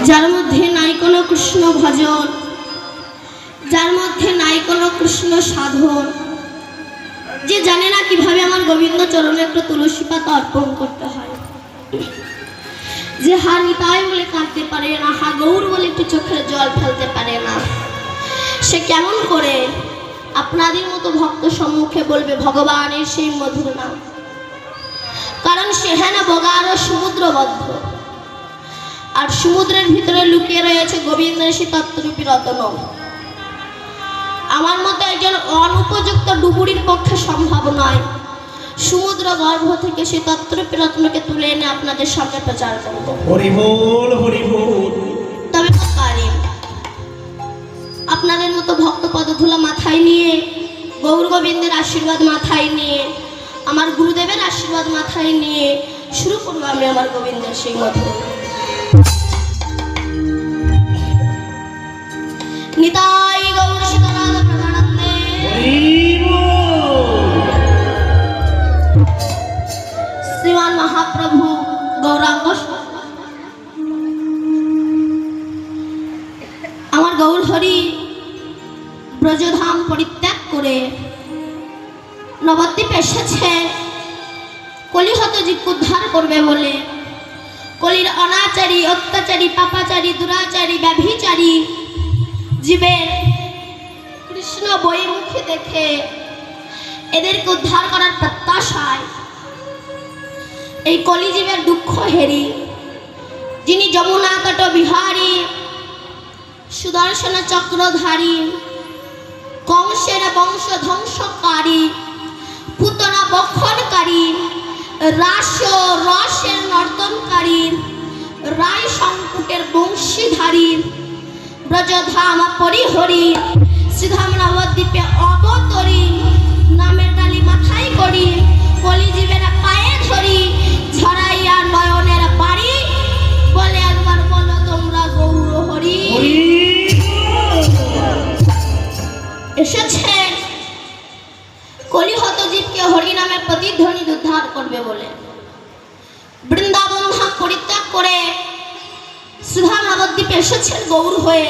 যার মধ্যে নাই কোনো কৃষ্ণ ভজন, যার মধ্যে নাই কোনো কৃষ্ণ সাধন, যে জানে না কিভাবে আমার গোবিন্দ চরণে একটু তুলসী পাতা অর্পণ করতে হয়, যে হা নিতাই বলে কাঁদতে পারে না, হা গৌর বলে একটু চোখের জল ফেলতে পারে না, সে কেমন করে আপনাদের মতো ভক্ত সম্মুখে বলবে ভগবানের সেই মধুর নাম? কারণ সেখানে বগারও সমুদ্রবদ্ধ, আর সমুদ্রের ভিতরে লুকিয়ে রয়েছে গোবিন্দের সেই তত্ত্বরূপী রত্ন। আমার মতো একজন অনুপযুক্ত ডুবুরির পক্ষে সম্ভব নয় সমুদ্র গর্ভ থেকে সেই তত্ত্বরূপী রত্নকে তুলে এনে আপনাদের সামনে প্রচার করব। হরি বল হরি বল। তবে পারি আপনাদের মতো ভক্ত পদধূলা মাথায় নিয়ে, গৌর গোবিন্দের আশীর্বাদ মাথায় নিয়ে, আমার গুরুদেবের আশীর্বাদ মাথায় নিয়ে শুরু করবো আমি আমার গোবিন্দের সেই মধুর নিতাই গৌর সীতানাথ প্রেমানন্দে। শ্রীমান মহাপ্রভু গৌরাঙ্গ আমার গৌর হরি ব্রজধাম পরিত্যাগ করে নবদ্বীপ এসেছে কলিহত জীবকে উদ্ধার করবে বলে। কলির অনাচারী, অত্যাচারী, পাপাচারী, দুরাচারী, ব্যভিচারী জীবের কৃষ্ণ বইমুখী দেখে এদেরকে উদ্ধার করার প্রত্যাশায় এই কলিজীবের দুঃখ হেরি যিনি যমুনা তট বিহারী, সুদর্শন চক্রধারী, কংসের বংশ ধ্বংসকারী, পুতনা বক্ষণকারী, রসের নর্তনকারী, রায় সংকুটের বংশীধারী, ব্রজধাম পরিহরি, শ্রীধাম নবদ্বীপে অবতরী, নামের ডালি মাথায় করি, কলিজীবের পায়ে ধরি, ঝরাইয়া নয়নের বাড়ি, বলে একবার বলো তোমরা গৌর হরি। এসেছে কলিহত জীবকে হরি নামে প্রতিধ্বনি উদ্ধার করবে বলে। বৃন্দাবন ধাম পরিত্যাগ করে শ্রীধাম নবদ্বীপে এসেছেন গৌর হয়ে।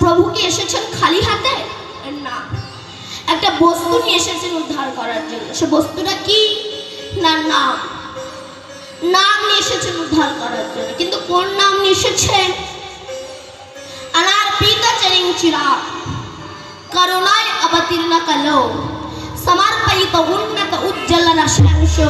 প্রভু কি এসেছেন খালি হাতে? না, একটা বস্তু নিয়ে এসেছেন উদ্ধার করার জন্য। সে বস্তুটা কি? না নাম। নাম নিয়ে এসেছেন উদ্ধার করার জন্য। কিন্তু কোন নাম নিয়ে এসেছেন? अनार्पित चरिं चिरा करुणाय अवतीर्ण कलो समर्पित उन्नत उज्ज्वल रश्यांश